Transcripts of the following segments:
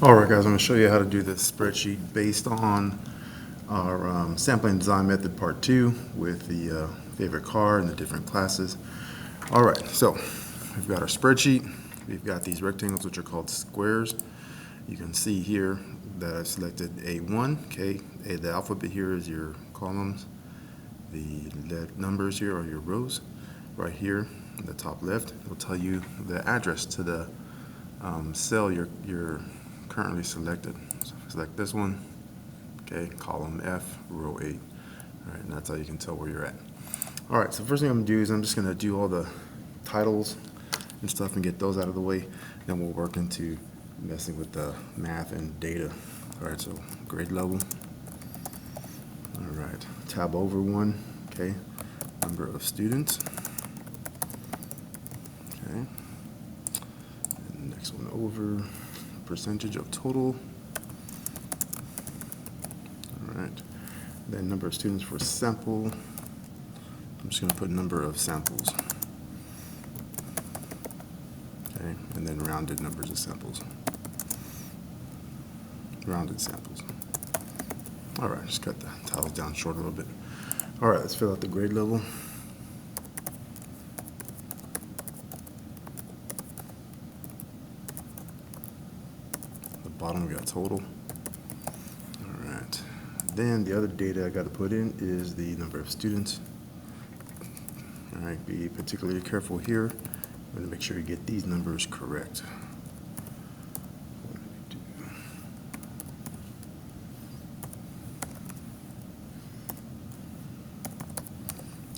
Alright guys, I'm going to show you how to do this spreadsheet based on our sampling design method part 2 with the favorite car and the different classes. Alright, so we've got our spreadsheet. We've got these rectangles which are called squares. You can see here that I've selected A1. Okay, the alphabet here is your columns. The numbers here are your rows. Right here in the top left, it will tell you the address to the cell you're currently selected. So if I select this one, okay, column F, row 8. All right, and that's how you can tell where you're at. All right, so first thing I'm gonna do is I'm just gonna do all the titles and stuff and get those out of the way. Then we'll work into messing with the math and data. All right, so grade level. All right, tab over one, okay, number of students. Okay, and next one over, percentage of total. All right, then number of students for sample. I'm just going to put number of samples. Okay, and then rounded numbers of samples. Rounded samples. All right, just cut the tiles down short a little bit. All right, let's fill out the grade level. Bottom we got total. All right, then the other data I got to put in is the number of students. All right, be particularly careful here. I'm going to make sure you get these numbers correct.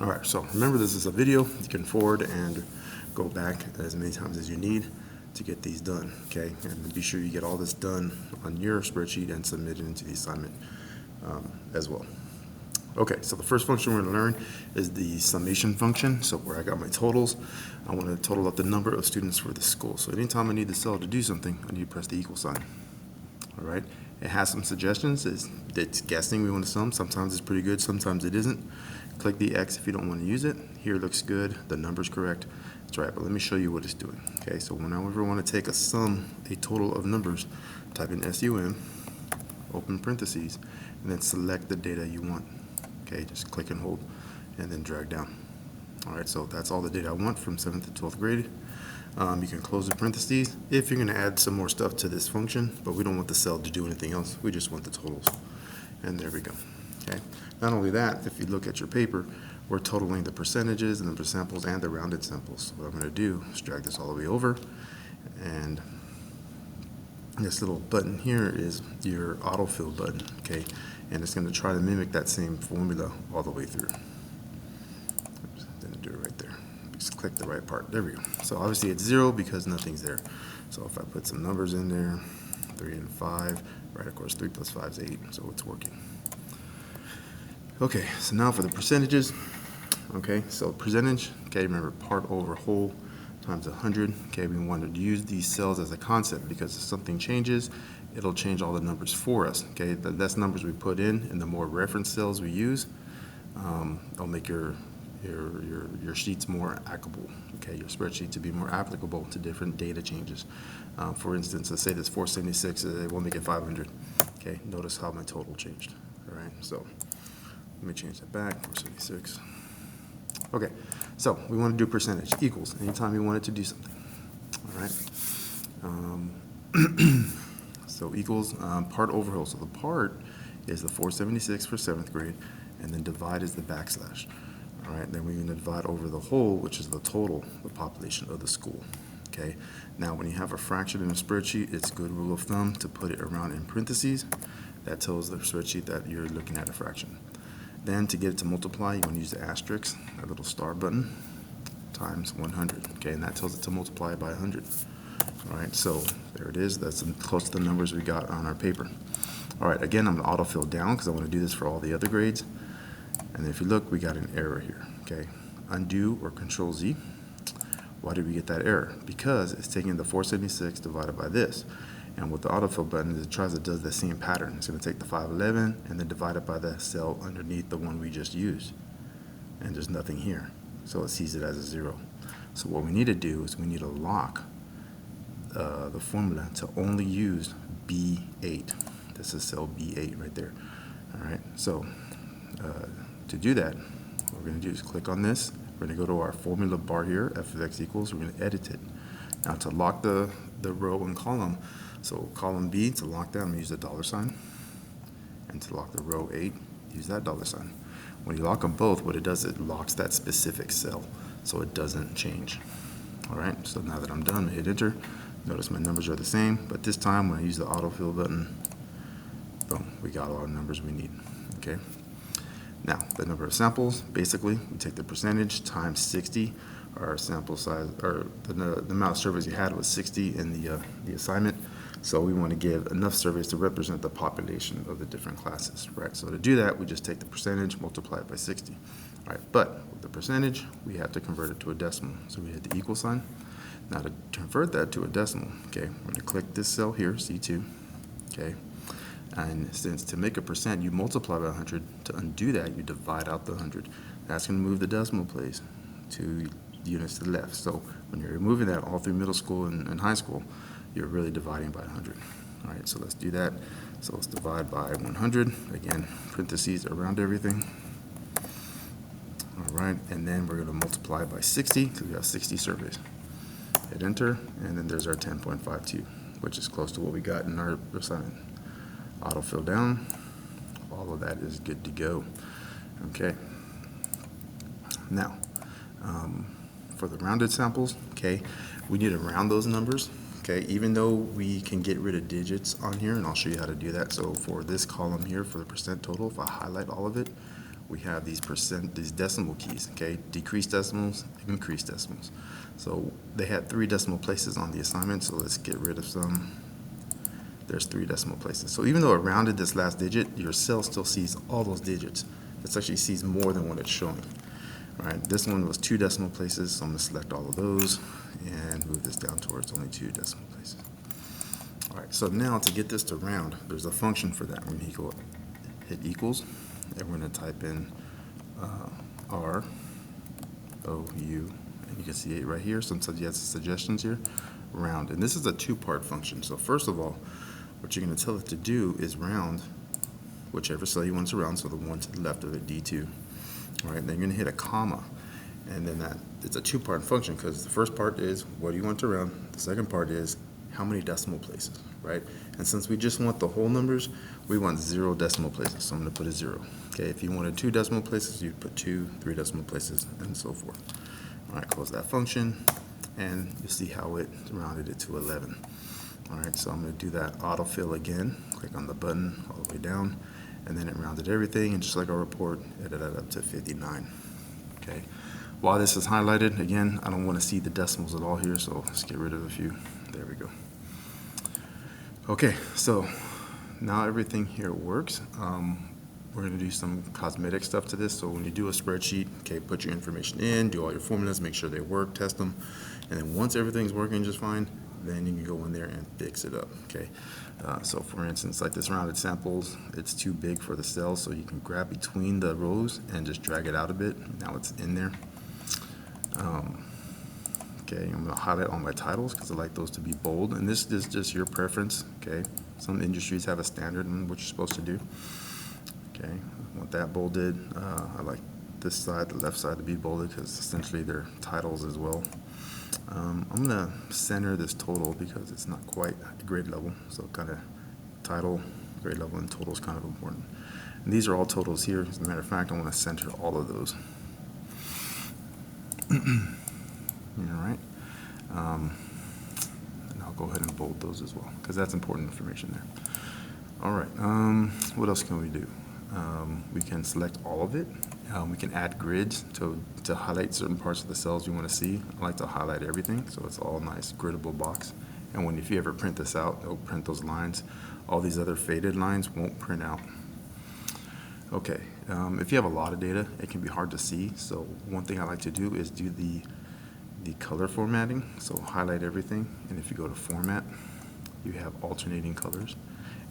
All right, so remember this is a video. You can forward and go back as many times as you need to get these done, okay? And be sure you get all this done on your spreadsheet and submit it into the assignment as well. Okay, so the first function we're going to learn is the summation function. So where I got my totals, I want to total up the number of students for the school. So anytime I need the cell to do something, I need to press the equal sign. All right, it has some suggestions. It's guessing we want to sum. Sometimes it's pretty good, sometimes it isn't. Click the X if you don't want to use it. Here it looks good, the number's correct. That's right, but let me show you what it's doing. Okay, so whenever I want to take a total of numbers, type in SUM, open parentheses, and then select the data you want. Okay, just click and hold, and then drag down. All right, so that's all the data I want from 7th to 12th grade. You can close the parentheses if you're going to add some more stuff to this function, but we don't want the cell to do anything else. We just want the totals. And there we go. Okay. Not only that, if you look at your paper, we're totaling the percentages, the number of samples, and the rounded samples. So what I'm going to do is drag this all the way over, and this little button here is your autofill button, okay? And it's going to try to mimic that same formula all the way through. Oops, didn't do it right there. Just click the right part. There we go. So obviously it's 0 because nothing's there. So if I put some numbers in there, 3 and 5, right, of course 3 plus 5 is 8, so it's working. Okay, so now for the percentages. Okay, so percentage, okay, remember part over whole times 100. Okay, we wanted to use these cells as a concept because if something changes, it'll change all the numbers for us. Okay, the less numbers we put in and the more reference cells we use, it'll make your sheets more applicable. Okay, your spreadsheet to be more applicable to different data changes. For instance, let's say this 476, it will make it 500. Okay, notice how my total changed. All right, so let me change that back, 476. Okay, so we want to do percentage equals anytime you want it to do something. All right. So equals part over whole. So the part is the 476 for 7th grade, and then divide is the backslash. All right, then we're going to divide over the whole, which is the total, the population of the school. Okay, now when you have a fraction in a spreadsheet, it's a good rule of thumb to put it around in parentheses. That tells the spreadsheet that you're looking at a fraction. Then to get it to multiply, you want to use the asterisk, that little star button, times 100. Okay, and that tells it to multiply by 100. All right, so there it is. That's close to the numbers we got on our paper. All right, again, I'm going to autofill down because I want to do this for all the other grades. And if you look, we got an error here. Okay, undo or Control Z. Why did we get that error? Because it's taking the 476 divided by this. And with the autofill button, it does the same pattern. It's going to take the 511 and then divide it by the cell underneath the one we just used. And there's nothing here. So it sees it as a 0. So what we need to do is we need to lock the formula to only use B This is cell B8 right there. All right, so to do that, what we're going to do is click on this. We're going to go to our formula bar here, f of x equals. We're going to edit it. Now to lock the row and column, so column B, to lock that, I'm going to use the $sign. And to lock the row 8, use that $sign. When you lock them both, what it does, it locks that specific cell, so it doesn't change. All right, so now that I'm done, I hit enter. Notice my numbers are the same, but this time when I use the autofill button, boom, we got all the numbers we need, okay? Now, the number of samples, basically, we take the percentage times 60. Our sample size, or the amount of surveys you had was 60 in the assignment. So we want to give enough surveys to represent the population of the different classes, right? So to do that, we just take the percentage, multiply it by 60. All right, but with the percentage, we have to convert it to a decimal. So we hit the equal sign. Now to convert that to a decimal, okay, we're going to click this cell here, C2, okay? And since to make a percent, you multiply by 100. To undo that, you divide out the 100. That's going to move the decimal place to the units to the left. So when you're removing that all through middle school and high school, you're really dividing by 100. All right, so let's do that. So let's divide by 100. Again, parentheses around everything. All right, and then we're going to multiply by 60 because we have 60 surveys. Hit enter, and then there's our 10.52, which is close to what we got in our assignment. Autofill down. All of that is good to go. Okay. Now, for the rounded samples, okay, we need to round those numbers. Okay, even though we can get rid of digits on here, and I'll show you how to do that. So for this column here, for the percent total, if I highlight all of it, we have these decimal keys, okay? Decreased decimals, increased decimals. So they had 3 decimal places on the assignment, so let's get rid of some. There's 3 decimal places. So even though it rounded this last digit, your cell still sees all those digits. It actually sees more than what it's showing. All right, this one was 2 decimal places, so I'm gonna select all of those and move this down to where it's only 2 decimal places. All right, so now to get this to round, there's a function for that. We're gonna hit equals, and we're gonna type in R, O, U, and you can see it right here. Sometimes you have suggestions here, round. And this is a 2-part function. So first of all, what you're gonna tell it to do is round whichever cell you want to round, so the one to the left of it, D2. All right, then you're gonna hit a comma, and then it's a 2-part function because the first part is what do you want to round, the second part is how many decimal places, right? And since we just want the whole numbers, we want 0 decimal places, so I'm gonna put a 0. Okay, if you wanted 2 decimal places, you'd put 2, 3 decimal places, and so forth. All right, close that function, and you'll see how it rounded it to 11. All right, so I'm gonna do that autofill again, click on the button all the way down, and then it rounded everything, and just like our report, it added up to 59. Okay. While this is highlighted, again, I don't want to see the decimals at all here, so let's get rid of a few. There we go. Okay, so now everything here works. We're going to do some cosmetic stuff to this. So when you do a spreadsheet, okay, put your information in, do all your formulas, make sure they work, test them, and then once everything's working just fine, then you can go in there and fix it up, okay? So for instance, like this rounded samples, it's too big for the cells, so you can grab between the rows and just drag it out a bit. Now it's in there. Okay, I'm gonna highlight all my titles because I like those to be bold, and this is just your preference, okay? Some industries have a standard in what you're supposed to do. Okay, I want that bolded. I like this side, the left side, to be bolded because essentially they're titles as well. I'm gonna center this total because it's not quite at grade level, so kind of title, grade level, and total is kind of important. And these are all totals here. As a matter of fact, I want to center all of those. All right. And I'll go ahead and bold those as well because that's important information there. All right. What else can we do? We can select all of it. We can add grids to highlight certain parts of the cells you want to see. I like to highlight everything, so it's all nice griddable box. And if you ever print this out, it'll print those lines. All these other faded lines won't print out. Okay, if you have a lot of data, it can be hard to see. So one thing I like to do is do the color formatting. So highlight everything, and if you go to Format, you have alternating colors.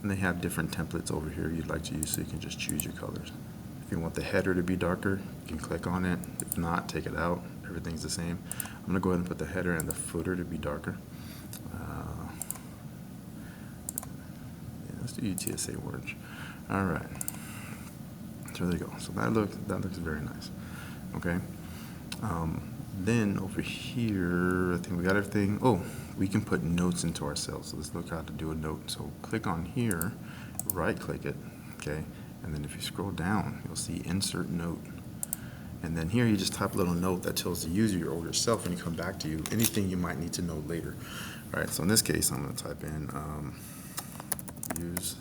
And they have different templates over here you'd like to use, so you can just choose your colors. If you want the header to be darker, you can click on it. If not, take it out. Everything's the same. I'm going to go ahead and put the header and the footer to be darker. let's do UTSA orange. All right. So there you go. So that looks very nice. Okay. Then over here, I think we got everything. Oh, we can put notes into our cells. So let's look how to do a note. So click on here, right click it, okay? And then if you scroll down, you'll see insert note. And then here you just type a little note that tells the user or yourself when you come back to you anything you might need to know later. All right, so in this case, I'm going to type in use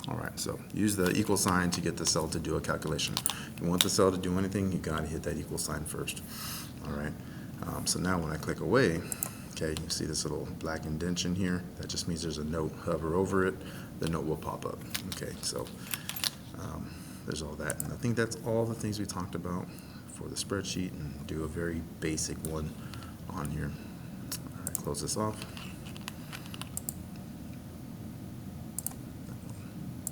all right, so use the equal sign to get the cell to do a calculation. If you want the cell to do anything, you got to hit that equal sign first. All right, so now when I click away, okay, you see this little black indentation here. That just means there's a note. Hover over it, the note will pop up. Okay, so there's all that. And I think that's all the things we talked about for the spreadsheet, and do a very basic one on here. All right, close this off.